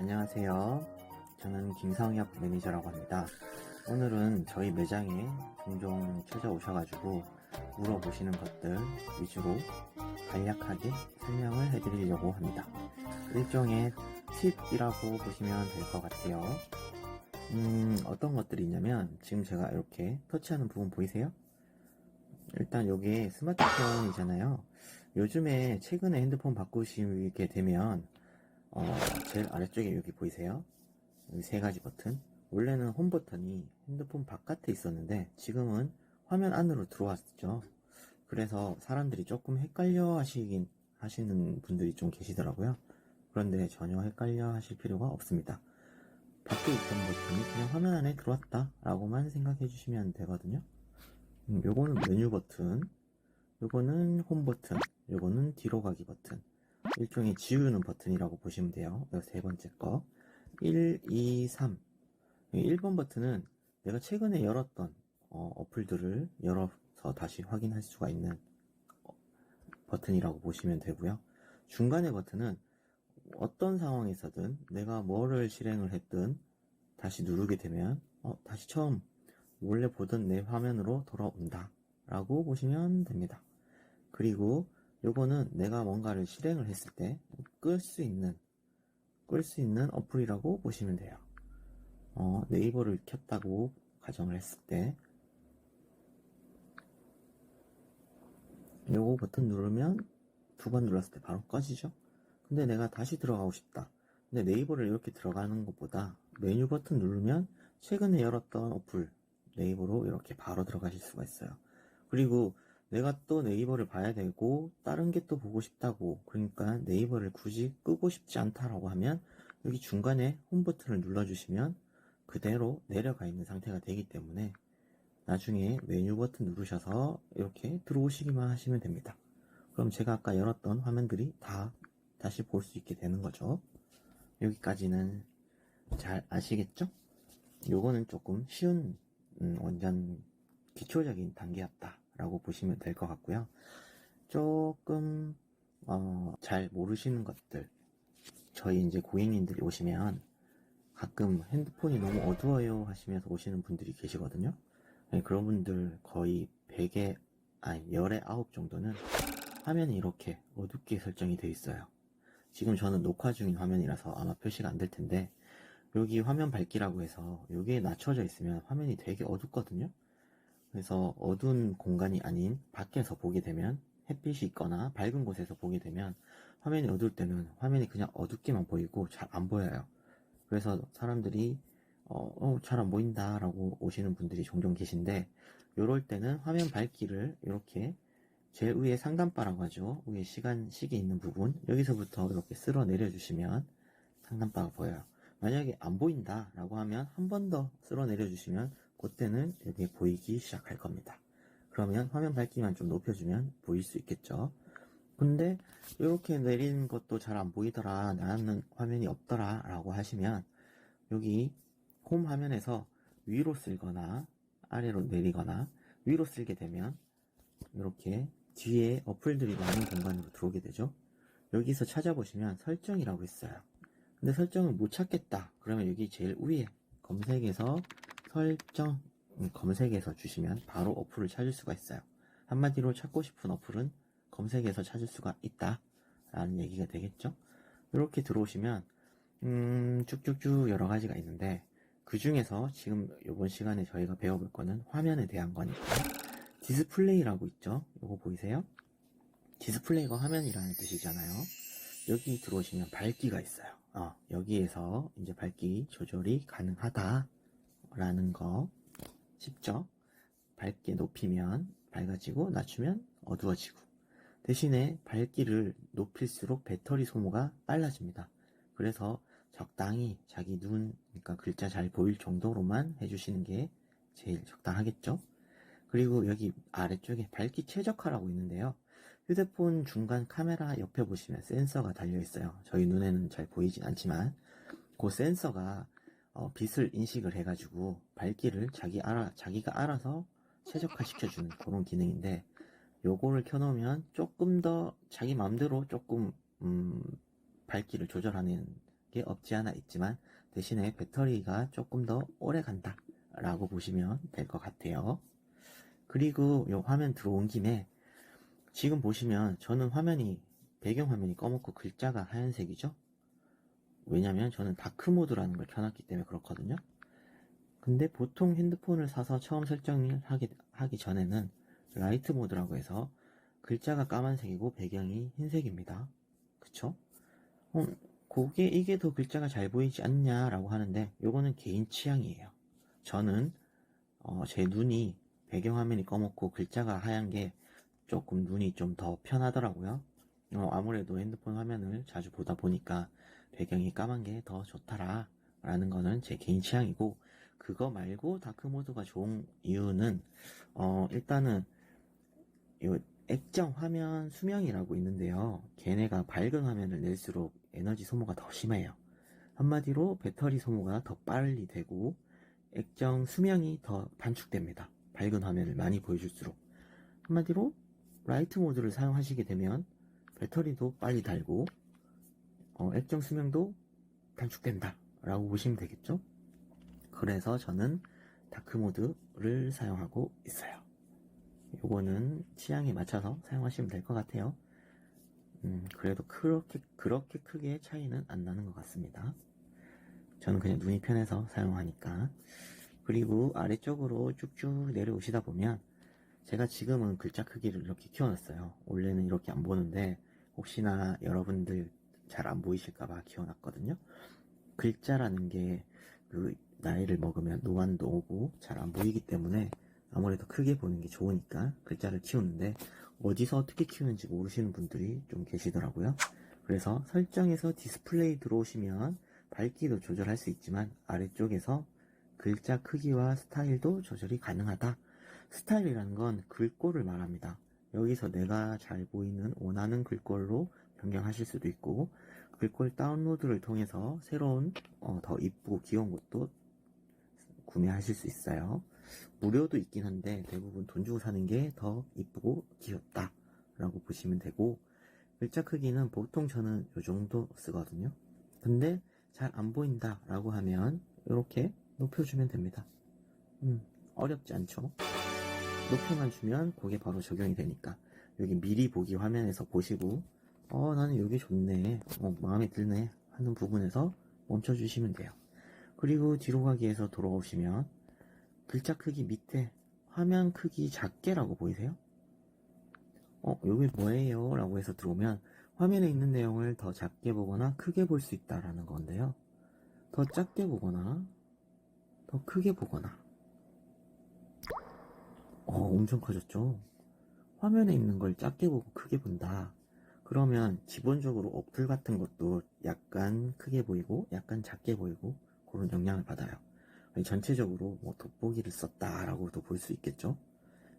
안녕하세요. 저는 김성엽 매니저라고 합니다. 오늘은 저희 매장에 종종 찾아오셔가지고 물어보시는 것들 위주로 간략하게 설명을 해드리려고 합니다. 일종의 팁이라고 보시면 될 것 같아요. 어떤 것들이 있냐면 지금 제가 이렇게 터치하는 부분 보이세요? 일단 여기 스마트폰이잖아요. 요즘에 최근에 핸드폰 바꾸시게 되면 제일 아래쪽에 여기 보이세요? 여기 세 가지 버튼. 원래는 홈 버튼이 핸드폰 바깥에 있었는데 지금은 화면 안으로 들어왔죠. 그래서 사람들이 조금 헷갈려 하시는 분들이 좀 계시더라고요. 그런데 전혀 헷갈려 하실 필요가 없습니다. 밖에 있던 버튼이 그냥 화면 안에 들어왔다 라고만 생각해 주시면 되거든요. 요거는 메뉴 버튼, 요거는 홈 버튼, 요거는 뒤로 가기 버튼. 일종의 지우는 버튼이라고 보시면 돼요. 이 세 번째 거. 1, 2, 3. 1번 버튼은 내가 최근에 열었던 어플들을 열어서 다시 확인할 수가 있는 버튼이라고 보시면 되고요. 중간의 버튼은 어떤 상황에서든 내가 뭐를 실행을 했든 다시 누르게 되면 다시 처음 원래 보던 내 화면으로 돌아온다 라고 보시면 됩니다. 그리고 요거는 내가 뭔가를 실행을 했을 때 끌 수 있는 어플이라고 보시면 돼요. 네이버를 켰다고 가정을 했을 때 요거 버튼 누르면 두 번 눌렀을 때 바로 꺼지죠. 근데 내가 다시 들어가고 싶다. 근데 네이버를 이렇게 들어가는 것보다 메뉴 버튼 누르면 최근에 열었던 어플 네이버로 이렇게 바로 들어가실 수가 있어요. 그리고 내가 또 네이버를 봐야 되고 다른 게 또 보고 싶다고, 그러니까 네이버를 굳이 끄고 싶지 않다라고 하면 여기 중간에 홈 버튼을 눌러주시면 그대로 내려가 있는 상태가 되기 때문에 나중에 메뉴 버튼 누르셔서 이렇게 들어오시기만 하시면 됩니다. 그럼 제가 아까 열었던 화면들이 다 다시 볼 수 있게 되는 거죠. 여기까지는 잘 아시겠죠? 요거는 조금 쉬운 완전 기초적인 단계였다 라고 보시면 될 것 같고요. 조금 잘 모르시는 것들, 저희 이제 고객님들이 오시면 가끔 핸드폰이 너무 어두워요 하시면서 오시는 분들이 계시거든요. 그런 분들 거의 100에 아니 10에 9 정도는 화면이 이렇게 어둡게 설정이 되어 있어요. 지금 저는 녹화 중인 화면이라서 아마 표시가 안 될 텐데 여기 화면 밝기라고 해서 여기에 낮춰져 있으면 화면이 되게 어둡거든요. 그래서 어두운 공간이 아닌 밖에서 보게 되면 햇빛이 있거나 밝은 곳에서 보게 되면 화면이 어두울 때는 화면이 그냥 어둡게만 보이고 잘 안 보여요. 그래서 사람들이 잘 안 보인다 라고 오시는 분들이 종종 계신데, 요럴 때는 화면 밝기를 이렇게 제일 위에 상단바라고 하죠. 위에 시계 있는 부분, 여기서부터 이렇게 쓸어 내려주시면 상단바가 보여요. 만약에 안 보인다 라고 하면 한 번 더 쓸어 내려주시면 그때는 여기 보이기 시작할 겁니다. 그러면 화면 밝기만 좀 높여주면 보일 수 있겠죠. 근데 이렇게 내리는 것도 잘 안 보이더라, 나는 화면이 없더라 라고 하시면 여기 홈 화면에서 위로 쓸거나 아래로 내리거나 위로 쓸게 되면 이렇게 뒤에 어플들이 많은 공간으로 들어오게 되죠. 여기서 찾아보시면 설정이라고 있어요. 근데 설정을 못 찾겠다 그러면 여기 제일 위에 검색에서 설정 검색해서 주시면 바로 어플을 찾을 수가 있어요. 한마디로 찾고 싶은 어플은 검색해서 찾을 수가 있다 라는 얘기가 되겠죠. 이렇게 들어오시면 쭉쭉쭉 여러 가지가 있는데 그 중에서 지금 이번 시간에 저희가 배워볼 거는 화면에 대한 거니까 디스플레이라고 있죠. 이거 보이세요? 디스플레이가 화면이라는 뜻이잖아요. 여기 들어오시면 밝기가 있어요. 여기에서 이제 밝기 조절이 가능하다라는 거 쉽죠? 밝게 높이면 밝아지고 낮추면 어두워지고, 대신에 밝기를 높일수록 배터리 소모가 빨라집니다. 그래서 적당히 자기 눈, 그러니까 글자 잘 보일 정도로만 해주시는 게 제일 적당하겠죠? 그리고 여기 아래쪽에 밝기 최적화라고 있는데요. 휴대폰 중간 카메라 옆에 보시면 센서가 달려 있어요. 저희 눈에는 잘 보이진 않지만 그 센서가 빛을 인식을 해가지고 밝기를 자기가 알아서 최적화 시켜주는 그런 기능인데, 요거를 켜놓으면 조금 더 자기 마음대로 조금 밝기를 조절하는 게 없지 않아 있지만 대신에 배터리가 조금 더 오래 간다 라고 보시면 될 것 같아요. 그리고 요 화면 들어온 김에 지금 보시면 저는 배경화면이 검었고 글자가 하얀색이죠. 왜냐면 저는 다크 모드라는 걸 켜놨기 때문에 그렇거든요. 근데 보통 핸드폰을 사서 처음 설정을 하기 전에는 라이트 모드라고 해서 글자가 까만색이고 배경이 흰색입니다. 그쵸? 이게 더 글자가 잘 보이지 않냐라고 하는데 요거는 개인 취향이에요. 저는 제 눈이 배경화면이 검었고 글자가 하얀 게 조금 눈이 좀 더 편하더라고요. 아무래도 핸드폰 화면을 자주 보다 보니까 배경이 까만 게 더 좋더라 라는 거는 제 개인 취향이고, 그거 말고 다크 모드가 좋은 이유는 일단은 요 액정 화면 수명이라고 있는데요. 걔네가 밝은 화면을 낼수록 에너지 소모가 더 심해요. 한마디로 배터리 소모가 더 빨리 되고 액정 수명이 더 단축됩니다. 밝은 화면을 많이 보여줄수록. 한마디로 라이트 모드를 사용하시게 되면 배터리도 빨리 달고 액정 수명도 단축된다 라고 보시면 되겠죠. 그래서 저는 다크 모드를 사용하고 있어요. 요거는 취향에 맞춰서 사용하시면 될 것 같아요. 그래도 그렇게 크게 차이는 안 나는 것 같습니다. 저는 그냥 눈이 편해서 사용하니까. 그리고 아래쪽으로 쭉쭉 내려오시다 보면 제가 지금은 글자 크기를 이렇게 키워놨어요. 원래는 이렇게 안 보는데 혹시나 여러분들 잘 안 보이실까봐 키워놨거든요. 글자라는 게 그 나이를 먹으면 노안도 오고 잘 안 보이기 때문에 아무래도 크게 보는 게 좋으니까 글자를 키우는데 어디서 어떻게 키우는지 모르시는 분들이 좀 계시더라고요. 그래서 설정에서 디스플레이 들어오시면 밝기도 조절할 수 있지만 아래쪽에서 글자 크기와 스타일도 조절이 가능하다. 스타일이라는 건 글꼴을 말합니다. 여기서 내가 잘 보이는 원하는 글꼴로 변경하실 수도 있고, 글꼴 다운로드를 통해서 새로운 더 이쁘고 귀여운 것도 구매하실 수 있어요. 무료도 있긴 한데 대부분 돈 주고 사는 게 더 이쁘고 귀엽다 라고 보시면 되고, 글자 크기는 보통 저는 이 정도 쓰거든요. 근데 잘 안 보인다 라고 하면 이렇게 높여주면 됩니다. 어렵지 않죠? 높여만 주면 그게 바로 적용이 되니까 여기 미리 보기 화면에서 보시고 나는 여기 좋네, 마음에 드네 하는 부분에서 멈춰주시면 돼요. 그리고 뒤로 가기 위해서 돌아오시면 글자 크기 밑에 화면 크기 작게라고 보이세요? 여기 뭐예요? 라고 해서 들어오면 화면에 있는 내용을 더 작게 보거나 크게 볼 수 있다라는 건데요. 더 작게 보거나 더 크게 보거나 엄청 커졌죠? 화면에 있는 걸 작게 보고 크게 본다. 그러면 기본적으로 어플 같은 것도 약간 크게 보이고 약간 작게 보이고 그런 영향을 받아요. 전체적으로 뭐 돋보기를 썼다라고도 볼 수 있겠죠.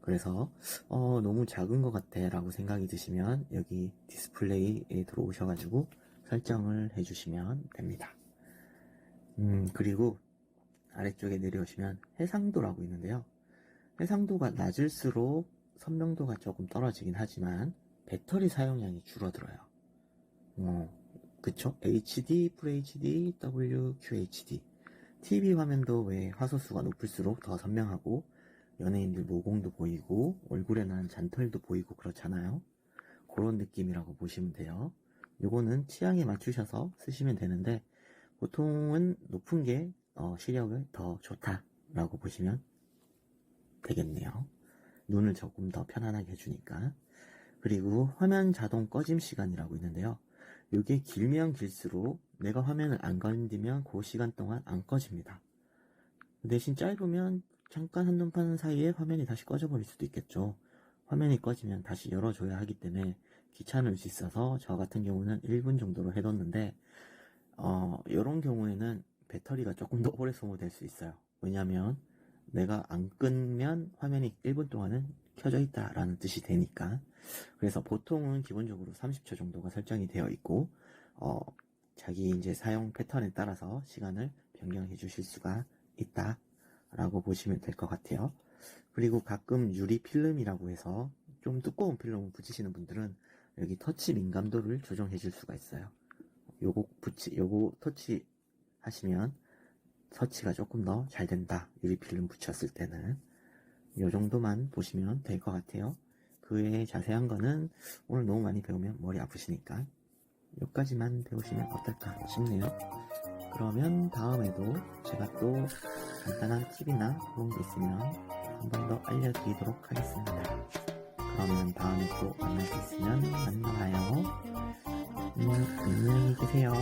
그래서 너무 작은 것 같아 라고 생각이 드시면 여기 디스플레이에 들어오셔가지고 설정을 해주시면 됩니다. 그리고 아래쪽에 내려오시면 해상도라고 있는데요. 해상도가 낮을수록 선명도가 조금 떨어지긴 하지만 배터리 사용량이 줄어들어요. 그쵸? HD, FHD, WQHD. TV 화면도 왜 화소수가 높을수록 더 선명하고 연예인들 모공도 보이고 얼굴에 난 잔털도 보이고 그렇잖아요. 그런 느낌이라고 보시면 돼요. 요거는 취향에 맞추셔서 쓰시면 되는데 보통은 높은 게 시력을 더 좋다라고 보시면 되겠네요. 눈을 조금 더 편안하게 해주니까. 그리고 화면 자동 꺼짐 시간이라고 있는데요. 이게 길면 길수록 내가 화면을 안 건드면 그 시간 동안 안 꺼집니다. 대신 짧으면 잠깐 한눈 파는 사이에 화면이 다시 꺼져버릴 수도 있겠죠. 화면이 꺼지면 다시 열어줘야 하기 때문에 귀찮을 수 있어서 저 같은 경우는 1분 정도로 해뒀는데 이런 경우에는 배터리가 조금 더 오래 소모될 수 있어요. 왜냐면 내가 안 끄면 화면이 1분 동안은 켜져 있다라는 뜻이 되니까. 그래서 보통은 기본적으로 30초 정도가 설정이 되어 있고 자기 이제 사용 패턴에 따라서 시간을 변경해 주실 수가 있다 라고 보시면 될 것 같아요. 그리고 가끔 유리 필름이라고 해서 좀 두꺼운 필름을 붙이시는 분들은 여기 터치 민감도를 조정해 줄 수가 있어요. 요거 터치 하시면 터치가 조금 더 잘 된다. 유리 필름 붙였을 때는. 요 정도만 보시면 될 것 같아요. 그 외에 자세한 거는 오늘 너무 많이 배우면 머리 아프시니까 여기까지만 배우시면 어떨까 싶네요. 그러면 다음에도 제가 또 간단한 팁이나 그런 게 있으면 한 번 더 알려드리도록 하겠습니다. 그러면 다음에 또 만날 수 있으면 만나봐요. 안녕히 계세요.